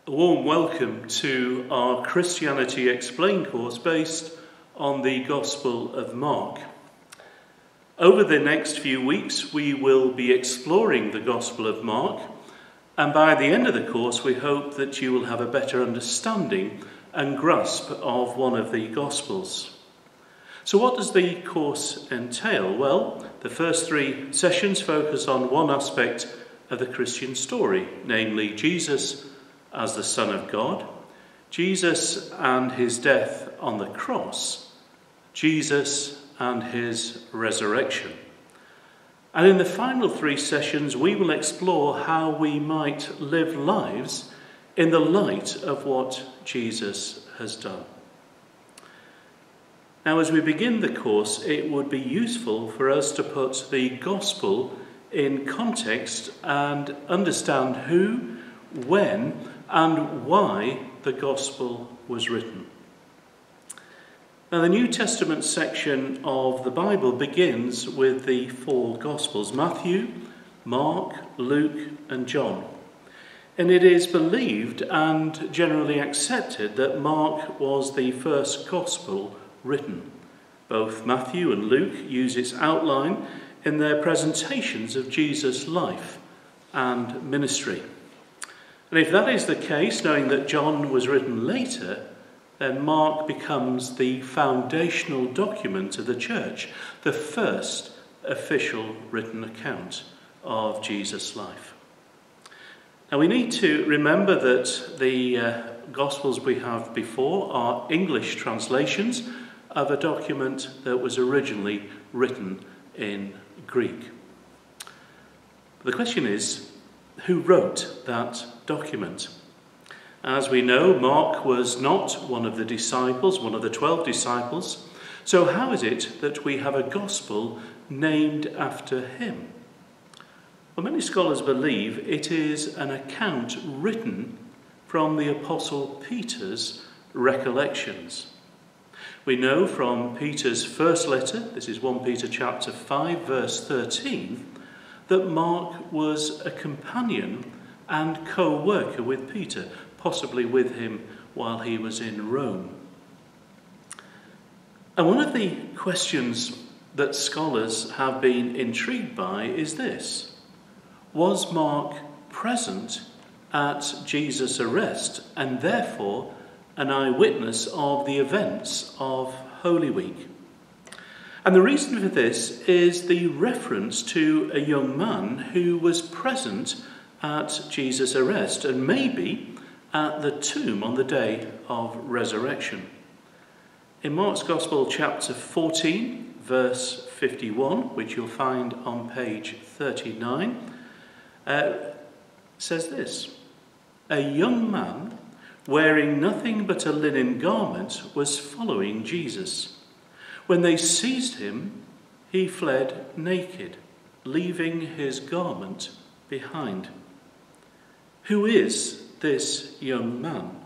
A warm welcome to our Christianity Explained course based on the Gospel of Mark. Over the next few weeks we will be exploring the Gospel of Mark, and by the end of the course we hope that you will have a better understanding and grasp of one of the Gospels. So what does the course entail? Well, the first three sessions focus on one aspect of the Christian story, namely Jesus as the Son of God, Jesus and his death on the cross, Jesus and his resurrection. And in the final three sessions, we will explore how we might live lives in the light of what Jesus has done. Now, as we begin the course, it would be useful for us to put the gospel in context and understand who, when, and why the gospel was written. Now, the New Testament section of the Bible begins with the four Gospels: Matthew, Mark, Luke, and John. And it is believed and generally accepted that Mark was the first Gospel written. Both Matthew and Luke use its outline in their presentations of Jesus' life and ministry. And if that is the case, knowing that John was written later, then Mark becomes the foundational document of the church, the first official written account of Jesus' life. Now, we need to remember that the Gospels we have before are English translations of a document that was originally written in Greek. But the question is, who wrote that document? As we know, Mark was not one of the disciples, one of the 12 disciples. So how is it that we have a gospel named after him? Well, many scholars believe it is an account written from the Apostle Peter's recollections. We know from Peter's first letter, this is 1 Peter chapter 5, verse 13, that Mark was a companion and co-worker with Peter, possibly with him while he was in Rome. And one of the questions that scholars have been intrigued by is this: was Mark present at Jesus' arrest and therefore an eyewitness of the events of Holy Week? And the reason for this is the reference to a young man who was present at Jesus' arrest and maybe at the tomb on the day of resurrection. In Mark's Gospel, chapter 14, verse 51, which you'll find on page 39, says this: "A young man wearing nothing but a linen garment was following Jesus. When they seized him, he fled naked, leaving his garment behind." Who is this young man?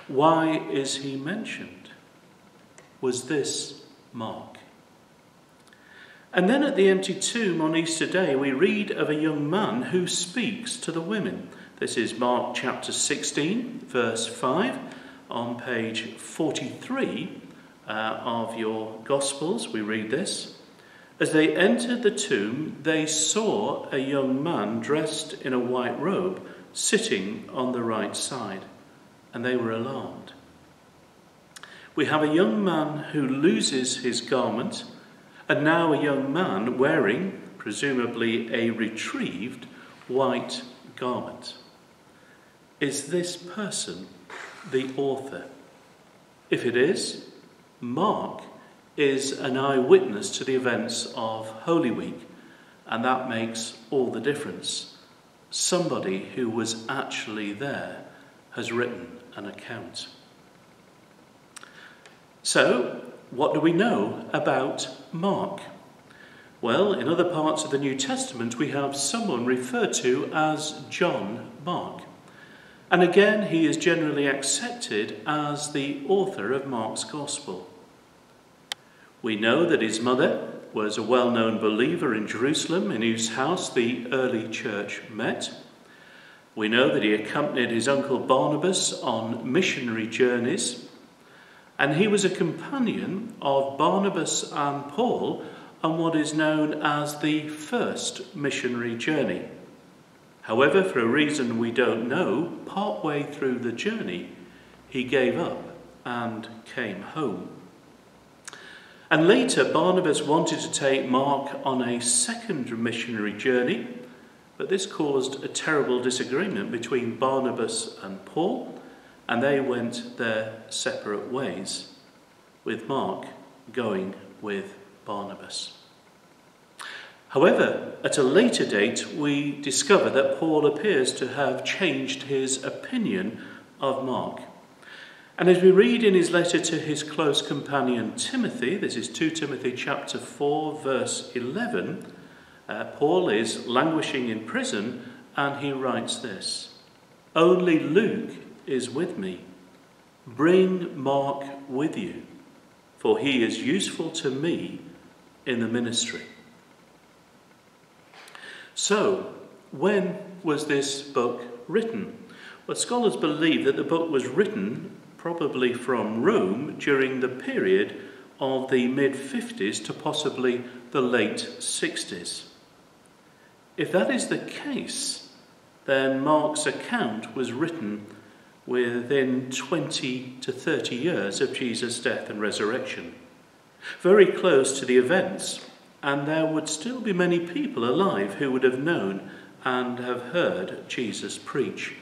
Why is he mentioned? Was this Mark? And then at the empty tomb on Easter Day, we read of a young man who speaks to the women. This is Mark chapter 16, verse 5, on page 43 of your Gospels. We read this: "As they entered the tomb, they saw a young man dressed in a white robe sitting on the right side, and they were alarmed." We have a young man who loses his garment, and now a young man wearing, presumably, a retrieved white garment. Is this person the author? If it is, Mark is an eyewitness to the events of Holy Week, and that makes all the difference. Somebody who was actually there has written an account. So, what do we know about Mark? Well, in other parts of the New Testament, we have someone referred to as John Mark. And again, he is generally accepted as the author of Mark's Gospel. We know that his mother was a well-known believer in Jerusalem, in whose house the early church met. We know that he accompanied his uncle Barnabas on missionary journeys, and he was a companion of Barnabas and Paul on what is known as the first missionary journey. However, for a reason we don't know, partway through the journey, he gave up and came home. And later, Barnabas wanted to take Mark on a second missionary journey, but this caused a terrible disagreement between Barnabas and Paul, and they went their separate ways, with Mark going with Barnabas. However, at a later date, we discover that Paul appears to have changed his opinion of Mark. And as we read in his letter to his close companion Timothy, this is 2 Timothy chapter 4, verse 11, Paul is languishing in prison, and he writes this: "Only Luke is with me. Bring Mark with you, for he is useful to me in the ministry." So, when was this book written? Well, scholars believe that the book was written probably from Rome during the period of the mid-50s to possibly the late 60s. If that is the case, then Mark's account was written within 20 to 30 years of Jesus' death and resurrection, very close to the events, and there would still be many people alive who would have known and have heard Jesus preach.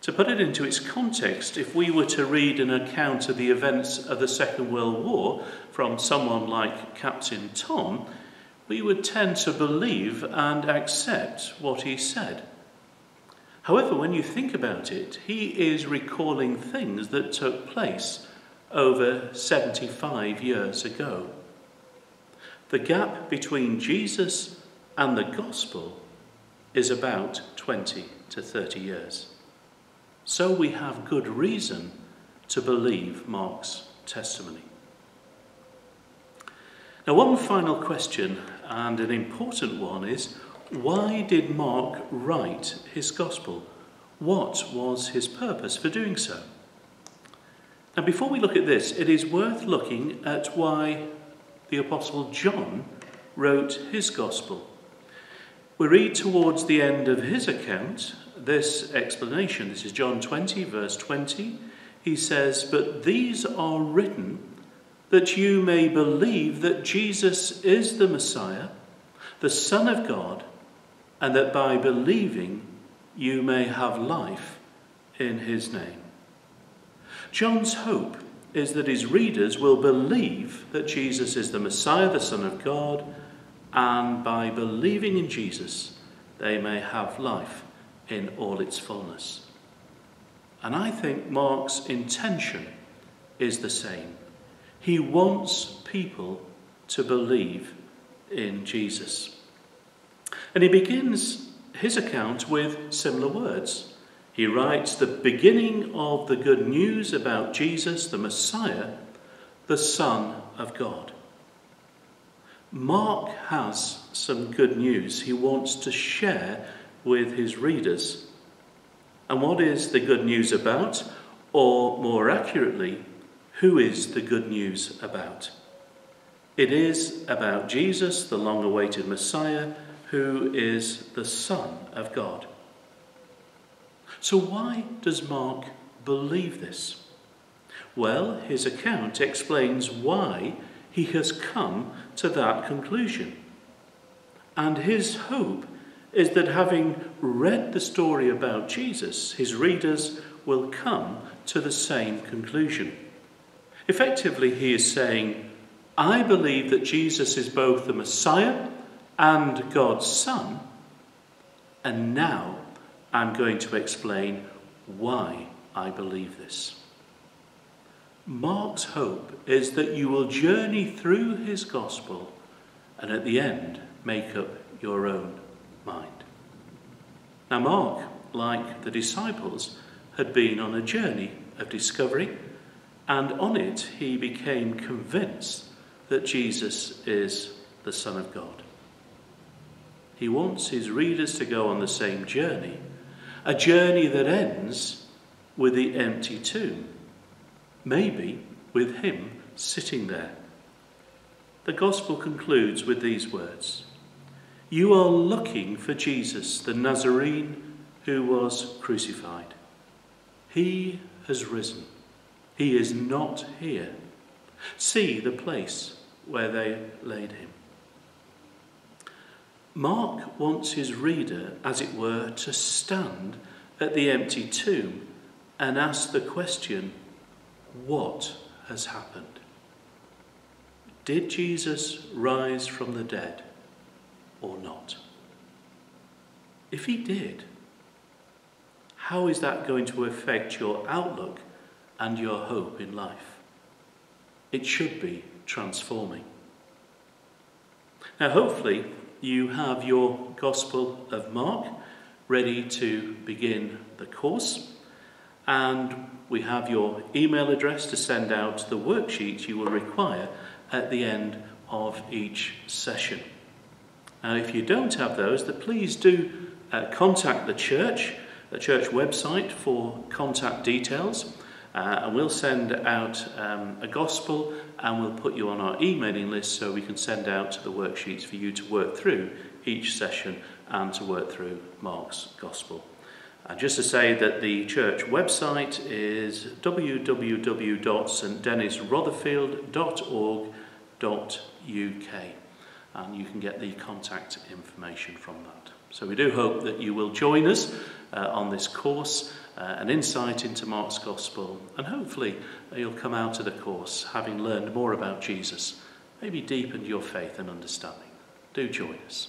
To put it into its context, if we were to read an account of the events of the Second World War from someone like Captain Tom, we would tend to believe and accept what he said. However, when you think about it, he is recalling things that took place over 75 years ago. The gap between Jesus and the gospel is about 20 to 30 years. So we have good reason to believe Mark's testimony. Now, one final question, and an important one, is why did Mark write his gospel? What was his purpose for doing so? Now, before we look at this, it is worth looking at why the Apostle John wrote his gospel. We read towards the end of his account this explanation. This is John 20, verse 20. He says, "But these are written that you may believe that Jesus is the Messiah, the Son of God, and that by believing you may have life in his name." John's hope is that his readers will believe that Jesus is the Messiah, the Son of God, and by believing in Jesus, they may have life in all its fullness. And I think Mark's intention is the same. He wants people to believe in Jesus. And he begins his account with similar words. He writes the beginning of the good news about Jesus, the Messiah, the Son of God. Mark has some good news he wants to share with his readers. And what is the good news about? Or more accurately, who is the good news about? It is about Jesus, the long-awaited Messiah, who is the Son of God. So why does Mark believe this? Well, his account explains why he has come to that conclusion. And his hope is that having read the story about Jesus, his readers will come to the same conclusion. Effectively, he is saying, I believe that Jesus is both the Messiah and God's Son, and now I'm going to explain why I believe this. Mark's hope is that you will journey through his gospel and at the end make up your own mind. Now, Mark, like the disciples, had been on a journey of discovery, and on it he became convinced that Jesus is the Son of God. He wants his readers to go on the same journey, A journey that ends with the empty tomb, maybe with him sitting there. The Gospel concludes with these words: "You are looking for Jesus, the Nazarene who was crucified. He has risen. He is not here. See the place where they laid him." Mark wants his reader, as it were, to stand at the empty tomb and ask the question, what has happened? Did Jesus rise from the dead or not? If he did, how is that going to affect your outlook and your hope in life? It should be transforming. Now, hopefully, you have your Gospel of Mark ready to begin the course, and we have your email address to send out the worksheets you will require at the end of each session. Now, if you don't have those, then please do contact the church website for contact details, and we'll send out a gospel, and we'll put you on our emailing list so we can send out the worksheets for you to work through each session and to work through Mark's Gospel. And just to say that the church website is www.stdennisrotherfield.org.uk, and you can get the contact information from that. So we do hope that you will join us on this course, an insight into Mark's Gospel, and hopefully you'll come out of the course having learned more about Jesus, maybe deepened your faith and understanding. Do join us.